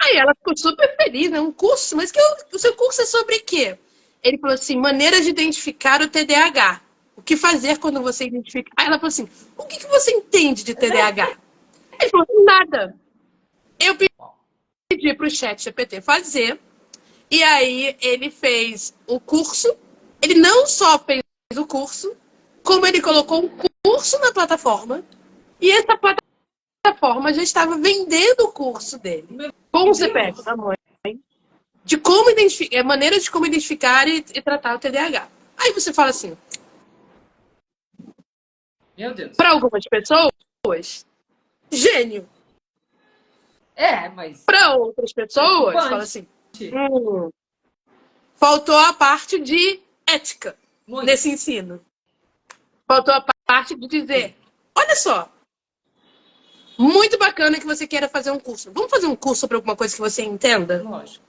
Aí ela ficou super feliz, né? Um curso? Mas o seu curso é sobre quê? Ele falou assim, maneira de identificar o TDAH. O que fazer quando você identifica? Aí ela falou assim, o que você entende de TDAH? Ele falou, nada. Eu pedi para o ChatGPT fazer, e aí ele fez o curso. Ele não só fez o curso, como ele colocou um curso na plataforma, e essa plataforma já estava vendendo o curso dele, com o CPF da mãe, de como identificar, maneira de como identificar e tratar o TDAH. Aí você fala assim, Meu Deus. para algumas pessoas, gênio. Mas Para outras pessoas, fala preocupante. assim, hum, faltou a parte de ética Muito. nesse ensino. Faltou a parte de Sim, dizer, olha só, muito bacana que você queira fazer um curso. Vamos fazer um curso sobre alguma coisa que você entenda? lógico.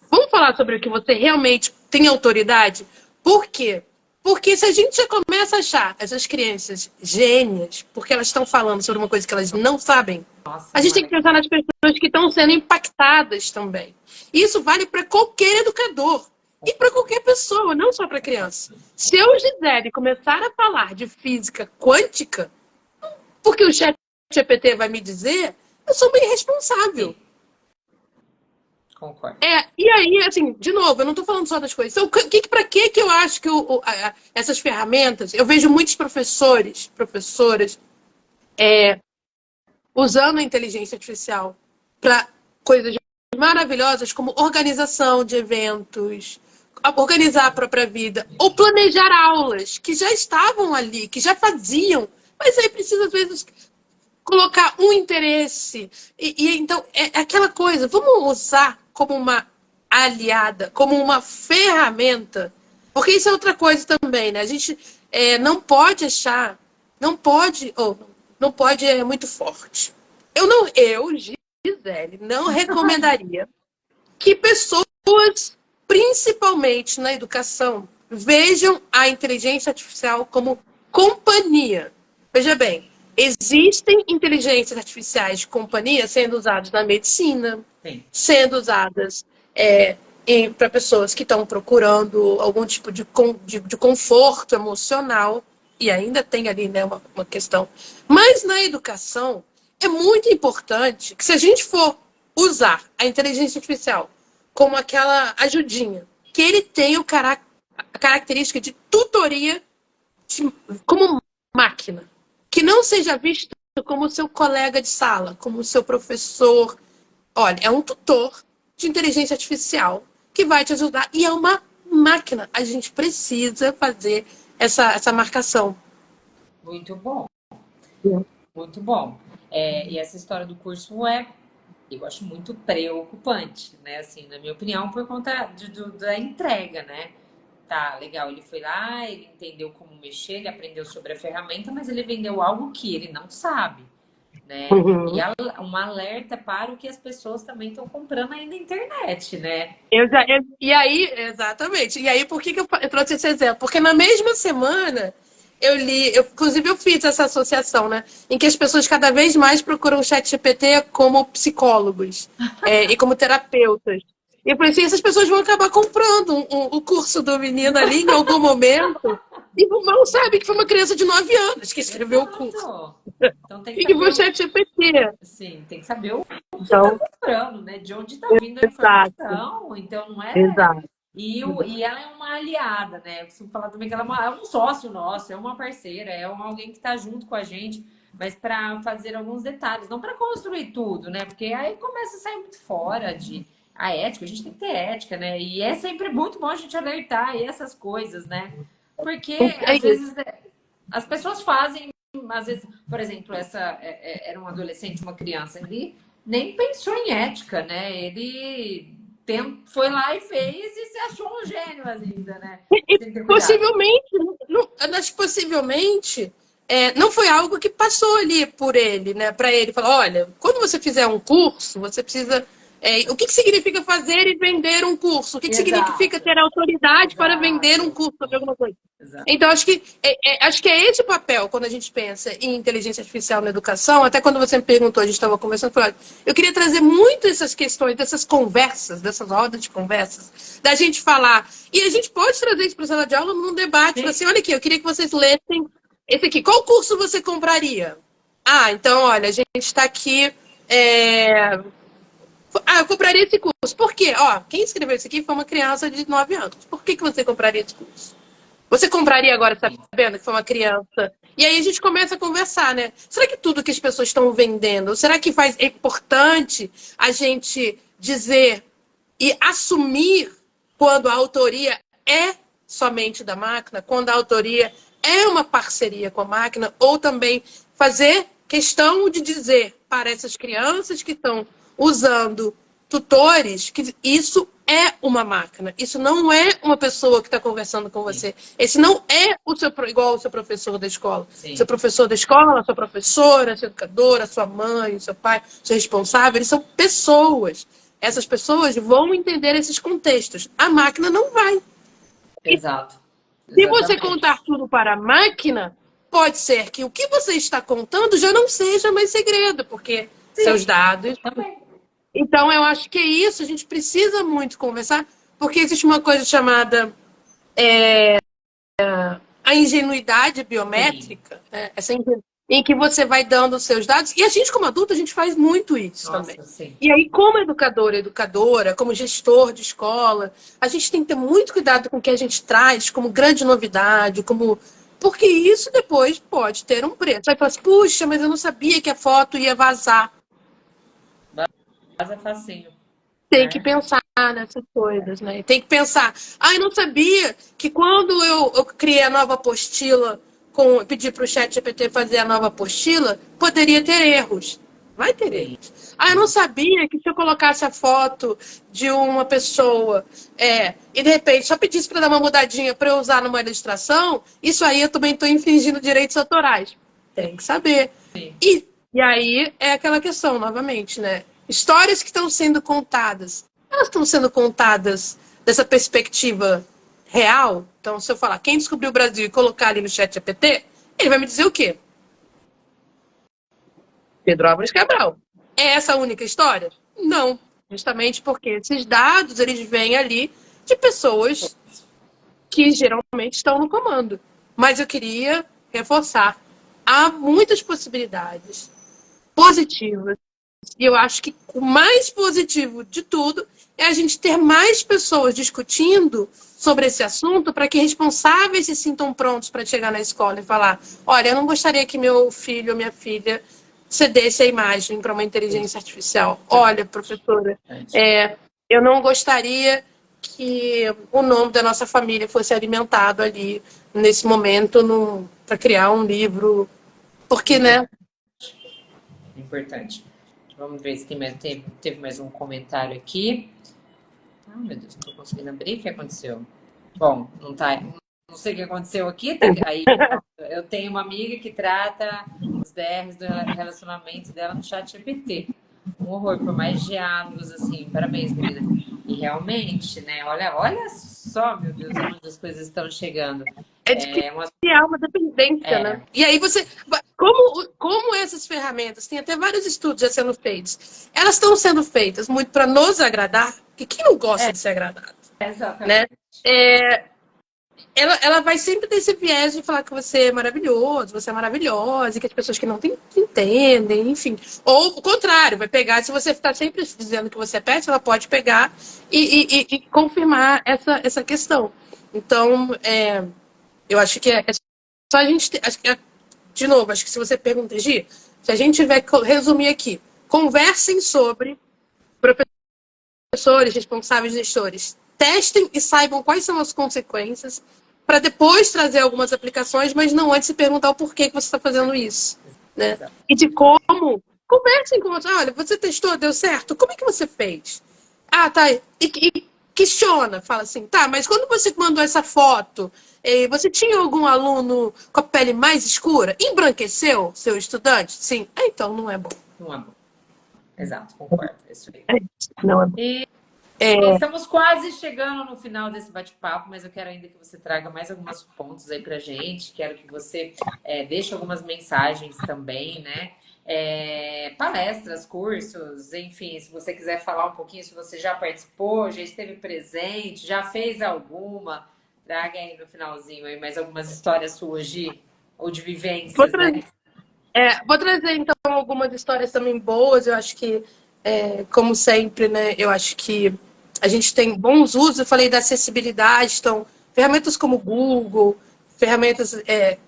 Vamos falar sobre o que você realmente tem autoridade? Por quê? Porque se a gente já começa a achar essas crianças gênias, porque elas estão falando sobre uma coisa que elas não sabem, Nossa, a gente não é tem que legal. pensar nas pessoas que estão sendo impactadas também. Isso vale para qualquer educador e para qualquer pessoa, não só para criança. Se eu, Gisele, começar a falar de física quântica, porque o chat GPT vai me dizer, eu sou uma irresponsável. Sim, concordo. E aí, assim, de novo, eu não estou falando só das coisas. Então, para que eu acho que essas ferramentas, eu vejo muitos professores, professoras, usando a inteligência artificial para coisas maravilhosas como organização de eventos, organizar a própria vida, ou planejar aulas que já estavam ali, que já faziam, mas aí precisa, às vezes, colocar um interesse. Então, é aquela coisa, vamos usar como uma aliada, como uma ferramenta, porque isso é outra coisa também, né? A gente não pode achar, não pode, ou não pode é muito forte. Gisele, não recomendaria que pessoas, principalmente na educação, vejam a inteligência artificial como companhia. Veja bem, existem inteligências artificiais de companhia sendo usadas na medicina, Sim. sendo usadas para pessoas que estão procurando algum tipo de conforto emocional, e ainda tem ali, né, uma questão. Mas na educação, é muito importante que, se a gente for usar a inteligência artificial como aquela ajudinha, que ele tenha a característica de tutoria como máquina, que não seja visto como seu colega de sala, como seu professor. Olha, é um tutor de inteligência artificial que vai te ajudar e é uma máquina. A gente precisa fazer essa marcação. Muito bom, muito bom. E essa história do curso eu acho muito preocupante, né? Assim, na minha opinião, por conta da entrega, né? Tá, legal. Ele foi lá, ele entendeu como mexer, ele aprendeu sobre a ferramenta, mas ele vendeu algo que ele não sabe, né? E Uhum. um alerta para o que as pessoas também estão comprando aí na internet, né? E aí, exatamente. E aí, por que eu trouxe esse exemplo? Porque na mesma semana eu li, inclusive eu fiz essa associação, né? Em que as pessoas cada vez mais procuram o chat GPT como psicólogos e como terapeutas. E eu falei assim, essas pessoas vão acabar comprando o curso do menino ali em algum momento e mal sabe que foi uma criança de 9 anos que escreveu o curso. Exato. Então tem que E que foi saber o chat GPT. sim, tem que saber o que está Então, comprando, né? De onde está vindo a exato, informação. Então não é. exato. E ela é uma aliada, né? Eu costumo falar também que ela é um sócio nosso, é uma parceira, alguém que está junto com a gente, mas para fazer alguns detalhes, não para construir tudo, né? Porque aí começa a sair muito fora de a ética, a gente tem que ter ética, né? E é sempre muito bom a gente alertar aí essas coisas, né? Porque É às vezes as pessoas fazem, às vezes, por exemplo, era um adolescente, uma criança, ele nem pensou em ética, né? Ele foi lá e fez e se achou um gênio ainda, né? Sem ter cuidado. Possivelmente, não, acho que possivelmente não foi algo que passou ali por ele, né? Para ele falar, olha, quando você fizer um curso, você precisa. O que significa fazer e vender um curso? O que significa Exato, ter autoridade para vender um exato, curso sobre alguma coisa? exato. Então, acho que é esse o papel quando a gente pensa em inteligência artificial na educação. Até quando você me perguntou, a gente estava conversando, eu queria trazer muito essas questões, dessas conversas, dessas rodas de conversas, da gente falar. E a gente pode trazer isso para a sala de aula num debate. Falar assim, olha aqui, eu queria que vocês lessem esse aqui. Qual curso você compraria? Ah, então, olha, a gente está aqui. Eu compraria esse curso. Por quê? Ó, quem escreveu isso aqui foi uma criança de 9 anos. Por que você compraria esse curso? Você compraria agora sabendo que foi uma criança? E aí a gente começa a conversar, né? Será que tudo que as pessoas estão vendendo, será que é importante a gente dizer e assumir quando a autoria é somente da máquina, quando a autoria é uma parceria com a máquina, ou também fazer questão de dizer para essas crianças que estão usando tutores que isso é uma máquina. Isso não é uma pessoa que está conversando com você. Esse não é o seu, igual o seu professor da escola. Sim. Seu professor da escola, sua professora, sua educadora, sua mãe, seu pai, seu responsável, eles são pessoas. Essas pessoas vão entender esses contextos. A máquina não vai. Exato. Se você contar tudo para a máquina, pode ser que o que você está contando já não seja mais segredo, porque seus dados... Então, eu acho que é isso. A gente precisa muito conversar, porque existe uma coisa chamada a ingenuidade biométrica, né? Em que você vai dando os seus dados. E a gente, como adulto, a gente faz muito isso também. Sim. E aí, como educadora, como gestor de escola, a gente tem que ter muito cuidado com o que a gente traz como grande novidade, porque isso depois pode ter um preço. Vai falar assim, puxa, mas eu não sabia que a foto ia vazar. Vaza facinho. Tem que pensar nessas coisas, né? Tem que pensar. Eu não sabia que quando eu criei a nova apostila, pedi para o ChatGPT fazer a nova apostila, poderia ter erros. Vai ter erros. Eu não sabia que se eu colocasse a foto de uma pessoa e de repente só pedisse para dar uma mudadinha para eu usar numa ilustração, isso aí eu também estou infringindo direitos autorais. Tem que saber. E aí é aquela questão, novamente, né? Histórias que estão sendo contadas, elas estão sendo contadas dessa perspectiva real? Então, se eu falar quem descobriu o Brasil e colocar ali no ChatGPT, ele vai me dizer o quê? Pedro Álvares Cabral. É essa a única história? Não. Justamente porque esses dados, eles vêm ali de pessoas que geralmente estão no comando. Mas eu queria reforçar. Há muitas possibilidades positivas. E eu acho que o mais positivo de tudo é a gente ter mais pessoas discutindo sobre esse assunto para que responsáveis se sintam prontos para chegar na escola e falar: olha, eu não gostaria que meu filho ou minha filha cedesse a imagem para uma inteligência artificial. Olha, professora, eu não gostaria que o nome da nossa família fosse alimentado ali, nesse momento, para criar um livro. Porque, né? Importante. Vamos ver se teve mais um comentário aqui. Meu Deus, não estou conseguindo abrir. O que aconteceu? Bom, não sei o que aconteceu aqui. Aí, eu tenho uma amiga que trata os DRs do relacionamento dela no ChatGPT. Um horror, por mais diálogos, assim. Parabéns, menina. E realmente, né? Olha só, meu Deus, onde as coisas estão chegando. É de criar uma dependência, né? E aí você... Como essas ferramentas, tem até vários estudos já sendo feitos, elas estão sendo feitas muito para nos agradar, porque quem não gosta de ser agradado? Exatamente. Né? Ela vai sempre ter esse viés de falar que você é maravilhoso, você é maravilhosa, e que as pessoas que não te entendem, enfim. Ou o contrário, vai pegar, se você está sempre dizendo que você é péssimo, ela pode pegar e confirmar essa questão. Então, eu acho que é só a gente... De novo, acho que se você pergunta, Gi, se a gente tiver que resumir aqui, conversem sobre professores, responsáveis, gestores, testem e saibam quais são as consequências para depois trazer algumas aplicações, mas não antes se perguntar o porquê que você está fazendo isso. Né? E de como, conversem com outros. Olha, você testou, deu certo? Como é que você fez? Tá. E questiona, fala assim, tá, mas quando você mandou essa foto, você tinha algum aluno com a pele mais escura? Embranqueceu seu estudante? Sim. Então não é bom. Não é bom. Exato, concordo. Isso aí. Não é bom. Estamos quase chegando no final desse bate-papo, mas eu quero ainda que você traga mais alguns pontos aí pra gente. Quero que você deixe algumas mensagens também, né? Palestras, cursos, enfim, se você quiser falar um pouquinho, se você já participou, já esteve presente, já fez alguma, traga aí no finalzinho aí mais algumas histórias suas ou de vivências, né? Vou trazer então algumas histórias também boas. Eu acho que, como sempre, né, eu acho que a gente tem bons usos. Eu falei da acessibilidade, então ferramentas como o Google, ferramentas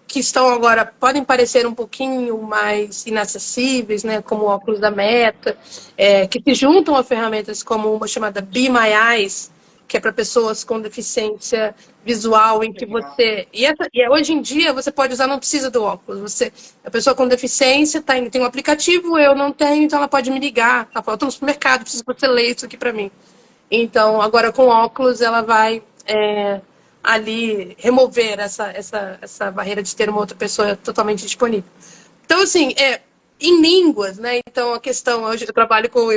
que estão agora, podem parecer um pouquinho mais inacessíveis, né, como o óculos da Meta, que se juntam a ferramentas como uma chamada Be My Eyes, que é para pessoas com deficiência visual, em que Legal. você... hoje em dia você pode usar, não precisa do óculos. A pessoa com deficiência tem um aplicativo, eu não tenho, então ela pode me ligar. Ela fala, eu tô no supermercado, preciso que você leia isso aqui para mim. Então, agora com óculos, ela vai ali remover essa barreira de ter uma outra pessoa totalmente disponível. Então, assim, em línguas, né? Então, a questão, hoje eu trabalho com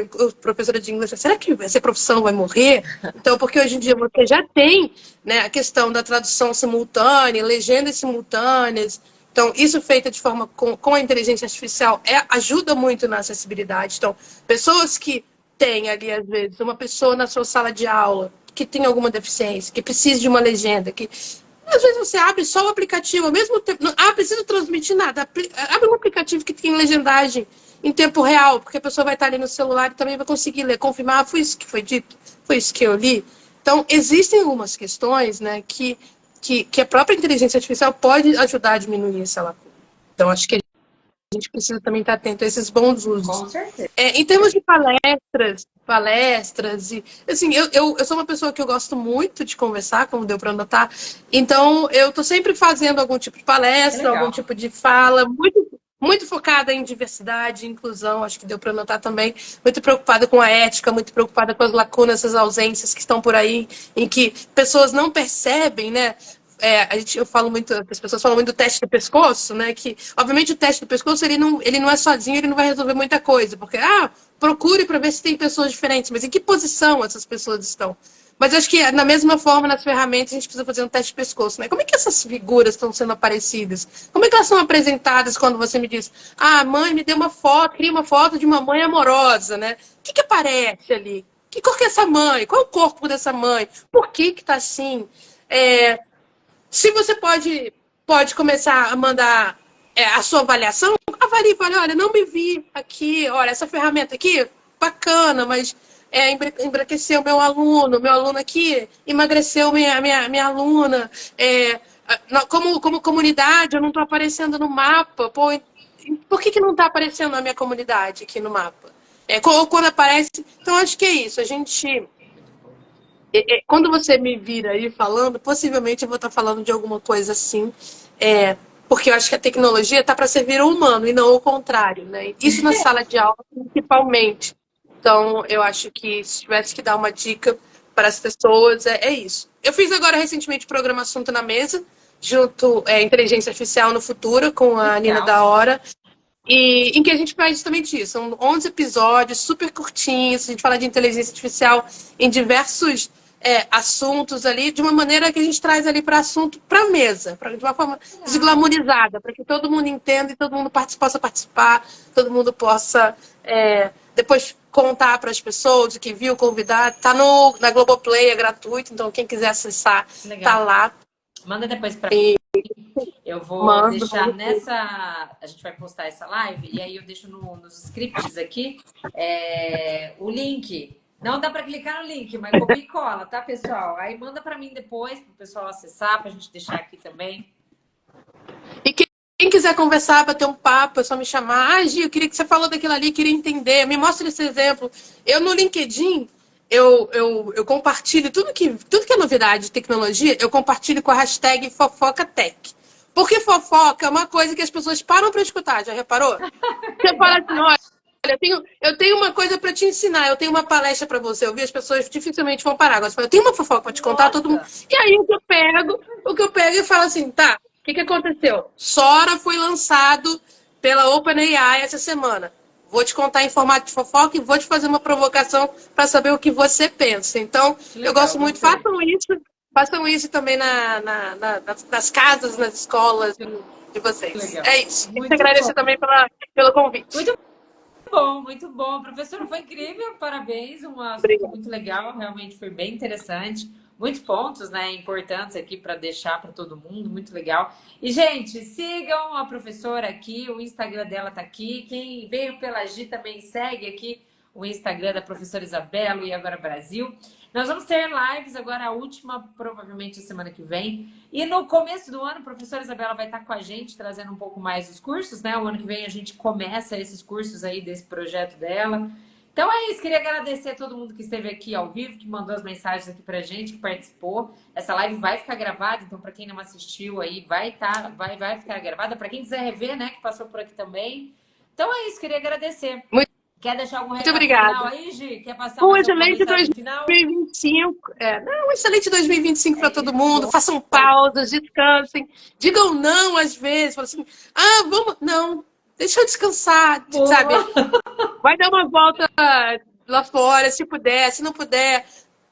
professora de inglês, será que essa profissão vai morrer? Então, porque hoje em dia você já tem, né, a questão da tradução simultânea, legendas simultâneas. Então, isso feito de forma com a inteligência artificial ajuda muito na acessibilidade. Então, pessoas que têm ali, às vezes, uma pessoa na sua sala de aula que tem alguma deficiência, que precisa de uma legenda, que às vezes você abre só o aplicativo, ao mesmo tempo, não precisa transmitir nada, abre um aplicativo que tem legendagem em tempo real, porque a pessoa vai estar ali no celular e também vai conseguir ler, confirmar, foi isso que foi dito, foi isso que eu li. Então, existem algumas questões, né, que a própria inteligência artificial pode ajudar a diminuir essa lacuna. Então, acho que a gente precisa também estar atento a esses bons usos. Com certeza. Em termos de palestras e assim, eu sou uma pessoa que eu gosto muito de conversar, como deu para notar. Então, eu estou sempre fazendo algum tipo de palestra, algum tipo de fala, muito focada em diversidade, inclusão, acho que deu para notar também, muito preocupada com a ética, muito preocupada com as lacunas, as ausências que estão por aí, em que pessoas não percebem, né? Eu falo muito, as pessoas falam muito do teste do pescoço, né? Que, obviamente, o teste do pescoço ele não é sozinho, ele não vai resolver muita coisa, porque, procure para ver se tem pessoas diferentes, mas em que posição essas pessoas estão? Mas acho que, na mesma forma, nas ferramentas, a gente precisa fazer um teste de pescoço, né? Como é que essas figuras estão sendo aparecidas? Como é que elas são apresentadas quando você me diz, mãe, me deu uma foto, queria uma foto de uma mãe amorosa, né? O que aparece ali? Que cor que é essa mãe? Qual é o corpo dessa mãe? Por que tá assim? Se você pode começar a mandar a sua avaliação, avalie, fale, olha, não me vi aqui, olha, essa ferramenta aqui, bacana, mas embraqueceu meu aluno aqui emagreceu minha aluna. Como comunidade, eu não estou aparecendo no mapa. Pô, por que não está aparecendo a minha comunidade aqui no mapa? Ou quando aparece. Então, acho que é isso. A gente. Quando você me vira aí falando, possivelmente eu vou estar falando de alguma coisa assim, porque eu acho que a tecnologia está para servir o humano e não o contrário, né? Isso na sala de aula, principalmente. Então, eu acho que se tivesse que dar uma dica para as pessoas, é isso. Eu fiz agora recentemente o programa Assunto na Mesa, junto Inteligência Artificial no Futuro, com a Nina da Hora. E em que a gente faz justamente isso. São 11 episódios super curtinhos. A gente fala de inteligência artificial em diversos assuntos ali, de uma maneira que a gente traz ali para assunto, para a mesa, de uma forma desglamorizada, para que todo mundo entenda e todo mundo possa participar, todo mundo possa depois contar para as pessoas o que viu, convidar. Está na Globoplay, é gratuito, então quem quiser acessar, está lá. Manda depois para eu vou deixar nessa... A gente vai postar essa live e aí eu deixo nos scripts aqui o link. Não dá para clicar no link, mas copia e cola, tá, pessoal? Aí manda para mim depois, para o pessoal acessar, para a gente deixar aqui também. E quem quiser conversar, bater um papo, é só me chamar. Gi, eu queria que você falou daquilo ali, queria entender. Me mostra esse exemplo. Eu, no LinkedIn, eu compartilho tudo que é novidade de tecnologia, eu compartilho com a hashtag FofocaTech. Porque fofoca é uma coisa que as pessoas param para escutar, já reparou? Você fala assim, olha, eu tenho uma coisa para te ensinar, eu tenho uma palestra para você. Eu vi as pessoas dificilmente vão parar. Agora, eu tenho uma fofoca para te contar, todo mundo. E aí o que eu pego e falo assim, tá, o que aconteceu? Sora foi lançado pela OpenAI essa semana. Vou te contar em formato de fofoca e vou te fazer uma provocação para saber o que você pensa. Então, eu gosto muito, façam isso também nas casas, nas escolas de vocês. Legal. É isso. Quero te agradecer também pelo convite. Muito bom. Professora, foi incrível, parabéns. Um assunto muito legal, realmente foi bem interessante. Muitos pontos, né, importantes aqui para deixar para todo mundo, muito legal. E, gente, sigam a professora aqui, o Instagram dela tá aqui. Quem veio pela Gi também segue aqui o Instagram da professora Isabela e Agora Brasil. Nós vamos ter lives agora, a última, provavelmente, a semana que vem. E no começo do ano, a professora Isabela vai estar com a gente, trazendo um pouco mais os cursos, né? O ano que vem a gente começa esses cursos aí desse projeto dela. Então é isso, queria agradecer a todo mundo que esteve aqui ao vivo, que mandou as mensagens aqui pra gente, que participou. Essa live vai ficar gravada, então para quem não assistiu aí, vai ficar gravada. Para quem quiser rever, né, que passou por aqui também. Então é isso, queria agradecer. Muito, Quer deixar algum muito recado final obrigada. aí, Gi? Quer passar Um mais alguma excelente mensagem final? 2025. Um excelente 2025 para todo mundo. Isso. Façam pausas, descansem. Digam não às vezes. Falam assim, vamos. Não, deixa eu descansar, sabe? Boa. Vai dar uma volta lá fora, se puder. Se não puder,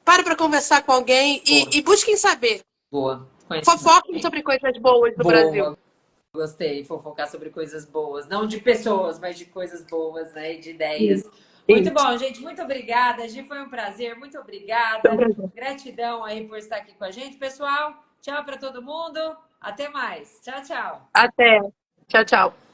para conversar com alguém e busquem saber. Boa. Fofoquem sobre coisas boas do Brasil. Boa. Gostei, fofocar sobre coisas boas. Não de pessoas, mas de coisas boas, né? E de ideias. Muito bom, gente. Muito obrigada. Gi, foi um prazer. Muito obrigada. Gratidão aí por estar aqui com a gente. Pessoal, tchau para todo mundo. Até mais. Tchau, tchau. Até. Tchau, tchau.